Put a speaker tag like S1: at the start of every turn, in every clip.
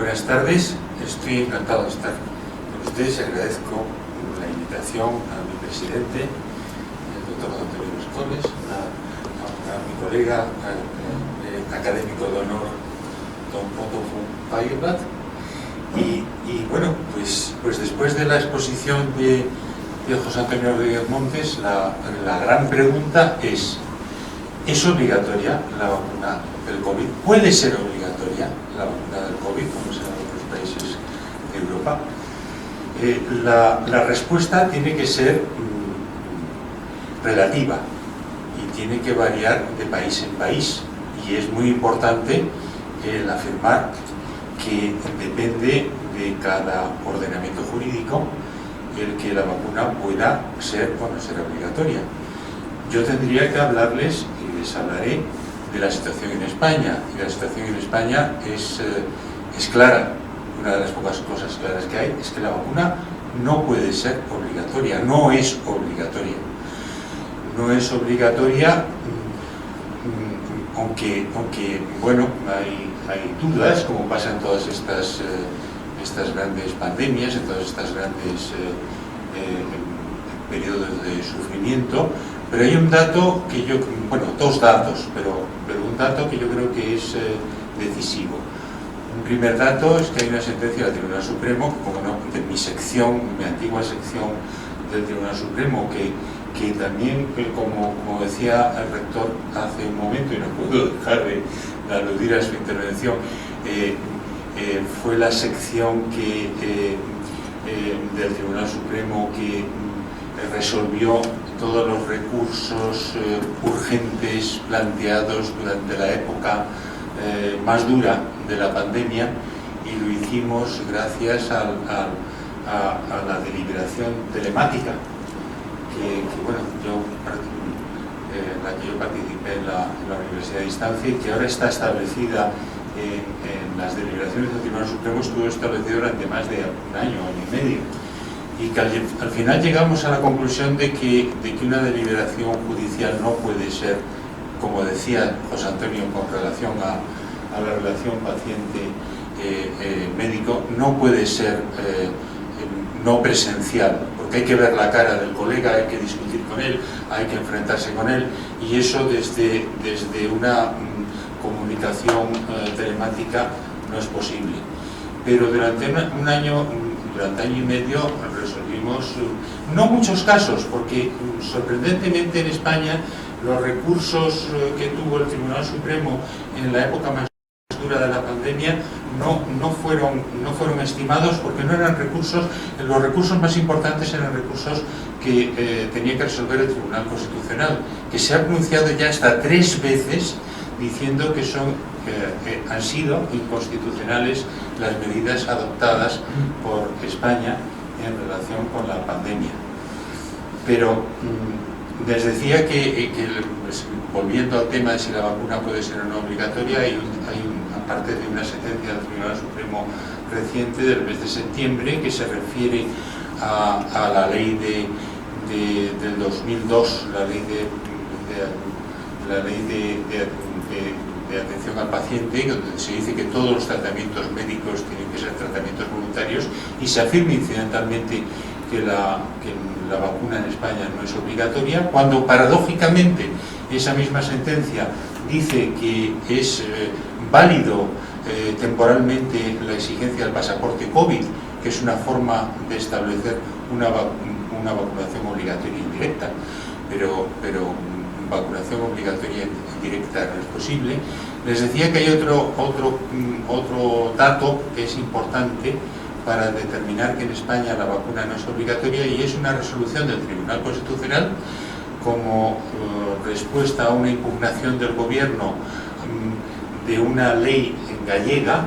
S1: Buenas tardes, estoy encantado de estar con ustedes. Agradezco la invitación a mi presidente, el doctor Antonio Vescoles, a mi colega académico de honor, don Otto von Feuerbach. Y bueno, pues después de la exposición de José Antonio Rodríguez Montes, la gran pregunta es obligatoria la vacuna del COVID? ¿Puede ser obligatoria la vacuna del COVID, como es en otros países de Europa? La respuesta tiene que ser relativa y tiene que variar de país en país. Y es muy importante el afirmar que depende de cada ordenamiento jurídico el que la vacuna pueda ser o no ser obligatoria. Yo tendría que hablarles, y les hablaré, de la situación en España. Y la situación en España es clara. Una de las pocas cosas claras que hay es que la vacuna no puede ser obligatoria, no es obligatoria. No es obligatoria, aunque bueno, hay dudas, como pasa en todas estas grandes pandemias, en todas estas grandes periodos de sufrimiento. Pero hay un dato que dos datos, pero un dato que yo creo que es decisivo. Un primer dato es que hay una sentencia del Tribunal Supremo, como no, de mi antigua sección del Tribunal Supremo, que también, como decía el rector hace un momento, y no puedo dejar de aludir a su intervención, fue la sección del Tribunal Supremo que resolvió todos los recursos urgentes planteados durante la época más dura de la pandemia, y lo hicimos gracias a la deliberación telemática en la que yo participé en la Universidad de Distancia, y que ahora está establecida en las deliberaciones del Tribunal Supremo. Estuvo establecido durante más de un año y medio. Y que al final llegamos a la conclusión de que una deliberación judicial no puede ser, como decía José Antonio con relación a la relación paciente-médico, no puede ser no presencial, porque hay que ver la cara del colega, hay que discutir con él, hay que enfrentarse con él, y eso desde una comunicación telemática no es posible. Pero durante un año y medio resolvimos, no muchos casos, porque sorprendentemente en España los recursos que tuvo el Tribunal Supremo en la época más dura de la pandemia no fueron estimados, porque no eran recursos, los recursos más importantes eran recursos que tenía que resolver el Tribunal Constitucional, que se ha pronunciado ya hasta 3 veces diciendo que han sido inconstitucionales las medidas adoptadas por España en relación con la pandemia. Pero les decía que volviendo al tema de si la vacuna puede ser o no obligatoria, aparte de una sentencia del Tribunal Supremo reciente del mes de septiembre que se refiere a la ley del 2002, la ley de atención al paciente, donde se dice que todos los tratamientos médicos tienen que ser tratamientos voluntarios, y se afirma incidentalmente que la vacuna en España no es obligatoria, cuando paradójicamente esa misma sentencia dice que es válido temporalmente la exigencia del pasaporte COVID, que es una forma de establecer una vacunación obligatoria indirecta, pero vacunación obligatoria indirecta no es posible. Les decía que hay otro dato que es importante para determinar que en España la vacuna no es obligatoria, y es una resolución del Tribunal Constitucional como respuesta a una impugnación del Gobierno de una ley gallega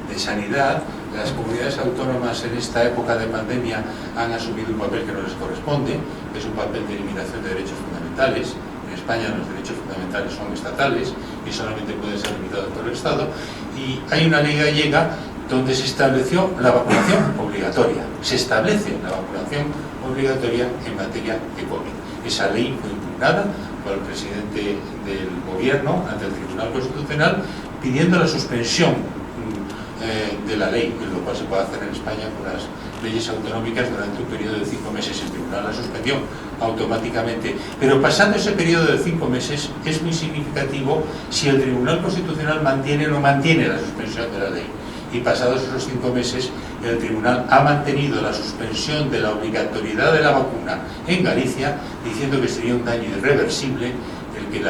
S1: de sanidad. Las comunidades autónomas en esta época de pandemia han asumido un papel que no les corresponde, que es un papel de eliminación de derechos fundamentales. En España los derechos fundamentales son estatales y solamente pueden ser limitados por el Estado, y hay una ley gallega donde se estableció la vacunación obligatoria. Se establece la vacunación obligatoria en materia de COVID. Esa ley fue impugnada por el presidente del Gobierno ante el Tribunal Constitucional, pidiendo la suspensión de la ley, lo cual se puede hacer en España con las leyes autonómicas durante un periodo de 5 meses. El tribunal la suspendió automáticamente, pero pasando ese periodo de 5 meses es muy significativo si el Tribunal Constitucional mantiene o no mantiene la suspensión de la ley. Y pasados esos 5 meses, el tribunal ha mantenido la suspensión de la obligatoriedad de la vacuna en Galicia, diciendo que sería un daño irreversible el que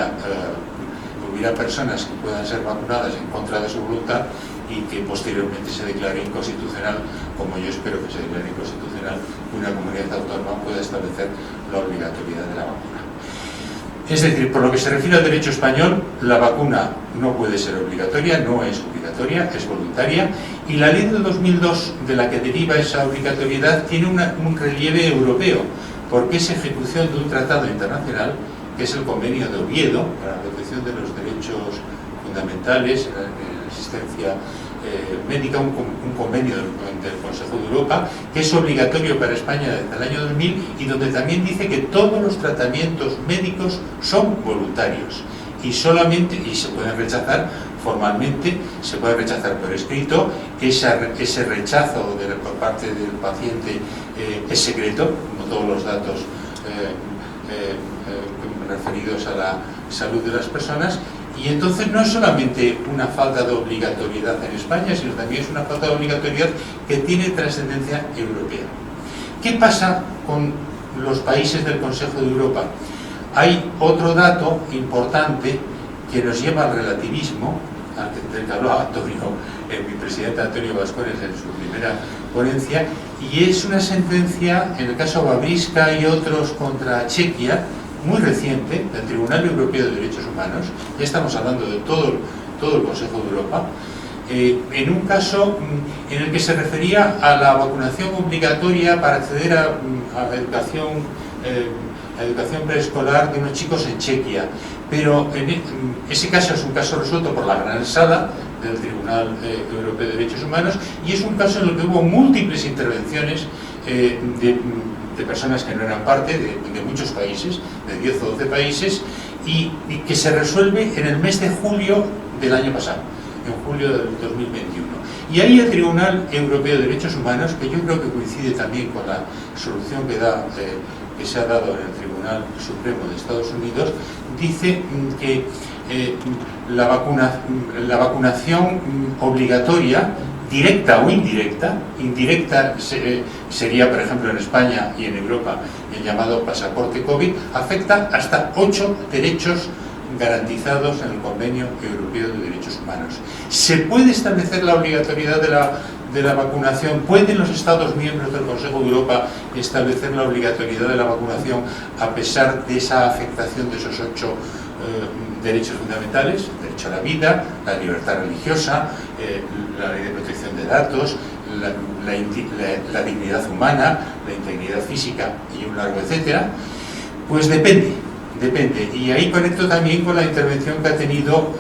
S1: hubiera personas que puedan ser vacunadas en contra de su voluntad y que posteriormente se declare inconstitucional, como yo espero que se declare inconstitucional, que una comunidad autónoma pueda establecer la obligatoriedad de la vacuna. Es decir, por lo que se refiere al derecho español, la vacuna no puede ser obligatoria, no es obligatoria, es voluntaria, y la ley de 2002, de la que deriva esa obligatoriedad, tiene un relieve europeo, porque es ejecución de un tratado internacional, que es el Convenio de Oviedo, para la protección de los derechos fundamentales, la asistencia médica, un convenio del Consejo de Europa, que es obligatorio para España desde el año 2000 y donde también dice que todos los tratamientos médicos son voluntarios y se pueden rechazar formalmente, se puede rechazar por escrito, ese rechazo por parte del paciente es secreto, no todos los datos referidos a la salud de las personas. Y entonces no es solamente una falta de obligatoriedad en España, sino también es una falta de obligatoriedad que tiene trascendencia europea. ¿Qué pasa con los países del Consejo de Europa? Hay otro dato importante que nos lleva al relativismo, del que hablaba mi presidente Antonio Bascones en su primera ponencia, y es una sentencia, en el caso Babricka y otros contra Chequia, muy reciente, del Tribunal Europeo de Derechos Humanos, ya estamos hablando de todo el Consejo de Europa, en un caso en el que se refería a la vacunación obligatoria para acceder a educación preescolar de unos chicos en Chequia. Pero ese caso es un caso resuelto por la Gran Sala del Tribunal Europeo de Derechos Humanos y es un caso en el que hubo múltiples intervenciones de personas que no eran parte, de muchos países, de 10 o 12 países, y que se resuelve en el mes de julio del año pasado, en julio del 2021. Y ahí el Tribunal Europeo de Derechos Humanos, que yo creo que coincide también con la solución que se ha dado en el Tribunal Supremo de Estados Unidos, dice que la vacunación obligatoria, directa o indirecta sería, por ejemplo, en España y en Europa, el llamado pasaporte COVID, afecta hasta 8 derechos garantizados en el Convenio Europeo de Derechos Humanos. ¿Se puede establecer la obligatoriedad de la vacunación? ¿Pueden los Estados miembros del Consejo de Europa establecer la obligatoriedad de la vacunación a pesar de esa afectación de esos 8 derechos fundamentales? El derecho a la vida, la libertad religiosa, la ley de protección de datos, la dignidad humana, la integridad física y un largo etcétera. Pues depende. Y ahí conecto también con la intervención que ha tenido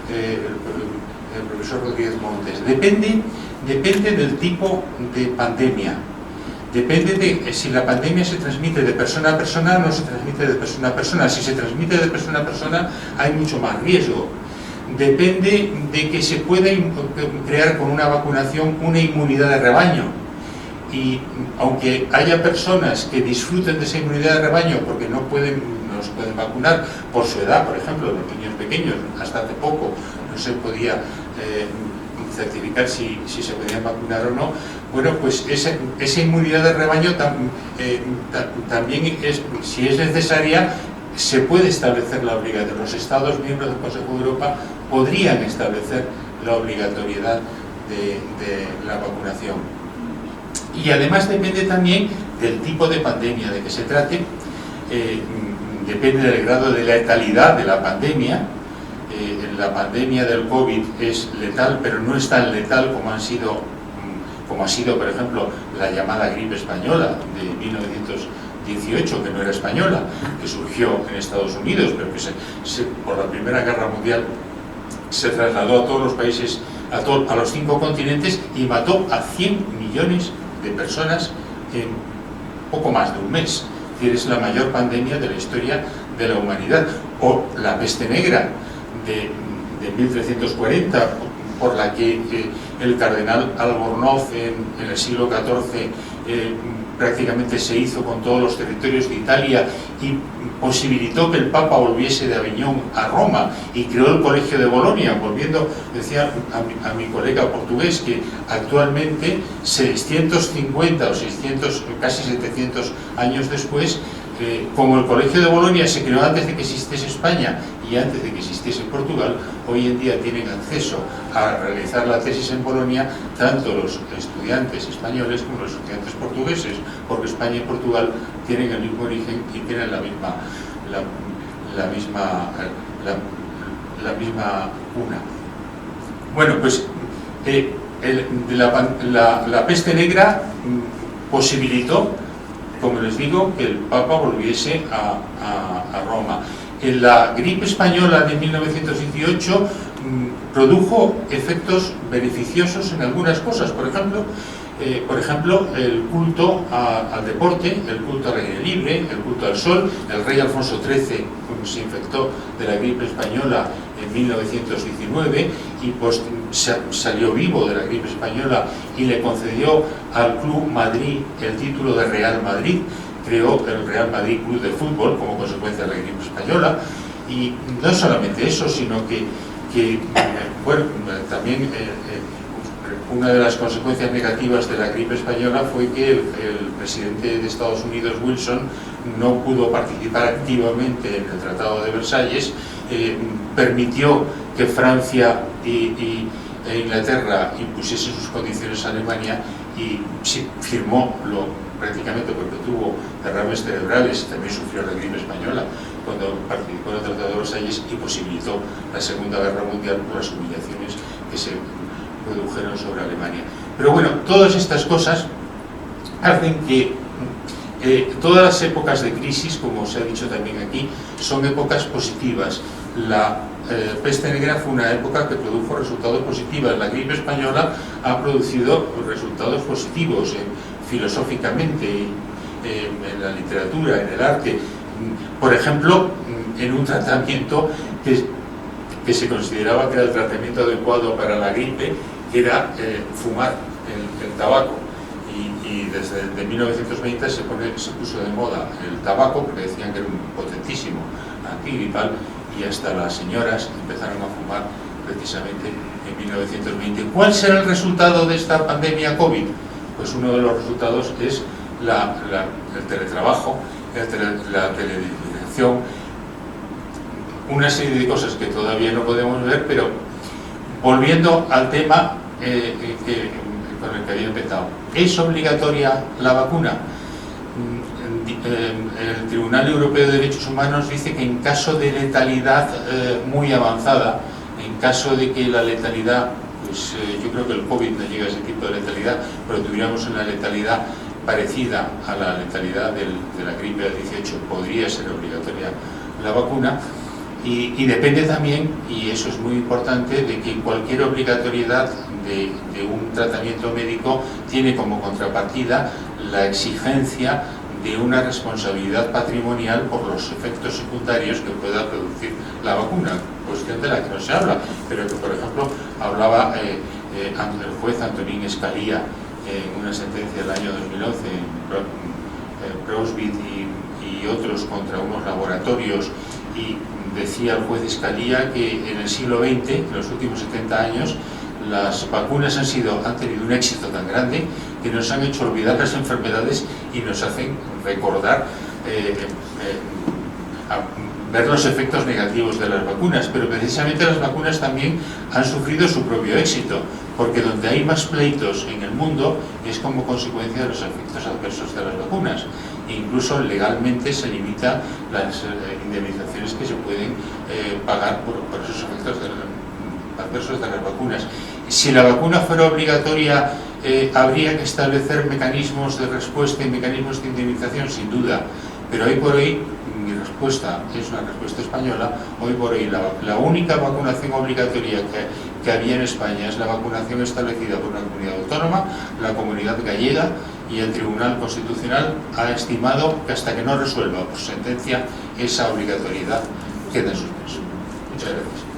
S1: el profesor Rodríguez Montes. Depende del tipo de pandemia. Depende de si la pandemia se transmite de persona a persona o no se transmite de persona a persona. Si se transmite de persona a persona hay mucho más riesgo. Depende de que se pueda crear con una vacunación una inmunidad de rebaño. Y aunque haya personas que disfruten de esa inmunidad de rebaño porque no se pueden vacunar por su edad, por ejemplo, los niños pequeños, hasta hace poco no se podía certificar si se podían vacunar o no, bueno, pues esa inmunidad de rebaño también, si es necesaria, se puede establecer la obligatoriedad. Los Estados miembros del Consejo de Europa podrían establecer la obligatoriedad de la vacunación. Y además depende también del tipo de pandemia de que se trate, depende del grado de letalidad de la pandemia. La pandemia del COVID es letal, pero no es tan letal como ha sido, por ejemplo, la llamada gripe española de 1918, que no era española, que surgió en Estados Unidos, pero que por la Primera Guerra Mundial se trasladó a todos los países, a los 5 continentes y mató a 100 millones de personas en poco más de un mes. Es decir, es la mayor pandemia de la historia de la humanidad. O la peste negra de 1340, por la que el cardenal Albornoz en el siglo XIV prácticamente se hizo con todos los territorios de Italia y posibilitó que el Papa volviese de Aviñón a Roma y creó el Colegio de Bolonia, volviendo, decía a mi colega portugués, que actualmente 650 o 600, casi 700 años después, como el Colegio de Bolonia se creó antes de que existiese España y antes de que existiese Portugal, hoy en día tienen acceso a realizar la tesis en Bolonia tanto los estudiantes españoles como los estudiantes portugueses, porque España y Portugal tienen el mismo origen y tienen la misma cuna. Bueno, pues la peste negra posibilitó, como les digo, que el Papa volviese a Roma. En la gripe española de 1918 produjo efectos beneficiosos en algunas cosas, por ejemplo, el culto al deporte, el culto al aire libre, el culto al sol. El rey Alfonso XIII se infectó de la gripe española en 1919 y pues salió vivo de la gripe española y le concedió al Club Madrid el título de Real Madrid. Creó el Real Madrid Club de Fútbol como consecuencia de la gripe española. Y no solamente eso, sino que bueno, también una de las consecuencias negativas de la gripe española fue que el presidente de Estados Unidos, Wilson, no pudo participar activamente en el Tratado de Versalles, permitió que Francia e Inglaterra impusiesen sus condiciones a Alemania y sí, firmó prácticamente porque tuvo derrames cerebrales y también sufrió la gripe española cuando participó en el Tratado de Versalles y posibilitó la Segunda Guerra Mundial por las humillaciones que se produjeron sobre Alemania. Pero bueno, todas estas cosas hacen que todas las épocas de crisis, como se ha dicho también aquí, son épocas positivas. La peste negra fue una época que produjo resultados positivos. La gripe española ha producido resultados positivos filosóficamente, en la literatura, en el arte. Por ejemplo, en un tratamiento que se consideraba que era el tratamiento adecuado para la gripe, que era fumar el tabaco. Y desde 1920 se puso de moda el tabaco porque decían que era un potentísimo antigripal y hasta las señoras empezaron a fumar precisamente en 1920. ¿Cuál será el resultado de esta pandemia COVID? Pues uno de los resultados es el teletrabajo, la teledirección, una serie de cosas que todavía no podemos ver, pero volviendo al tema con el que había empezado. ¿Es obligatoria la vacuna? El Tribunal Europeo de Derechos Humanos dice que en caso de letalidad muy avanzada, en caso de que la letalidad, pues yo creo que el COVID no llega a ese tipo de letalidad, pero tuviéramos una letalidad parecida a la letalidad de la gripe del 18, podría ser obligatoria la vacuna. Y depende también, y eso es muy importante, de que cualquier obligatoriedad de un tratamiento médico tiene como contrapartida la exigencia de una responsabilidad patrimonial por los efectos secundarios que pueda producir la vacuna, cuestión de la que no se habla, pero que, por ejemplo, hablaba el juez Antonín Scalia en una sentencia del año 2011 en Prosbit y otros contra unos laboratorios, y decía el juez Scalia que en el siglo XX, en los últimos 70 años, las vacunas han tenido un éxito tan grande que nos han hecho olvidar las enfermedades y nos hacen recordar, ver los efectos negativos de las vacunas, pero precisamente las vacunas también han sufrido su propio éxito, porque donde hay más pleitos en el mundo es como consecuencia de los efectos adversos de las vacunas. E incluso legalmente se limita las indemnizaciones que se pueden pagar por esos efectos adversos de las vacunas. Si la vacuna fuera obligatoria, habría que establecer mecanismos de respuesta y mecanismos de indemnización, sin duda, pero hoy por hoy mi respuesta es una respuesta española. Hoy por hoy la única vacunación obligatoria que había en España es la vacunación establecida por una comunidad autónoma, la Comunidad Gallega, y el Tribunal Constitucional ha estimado que hasta que no resuelva por sentencia esa obligatoriedad queda en suspenso. Muchas gracias.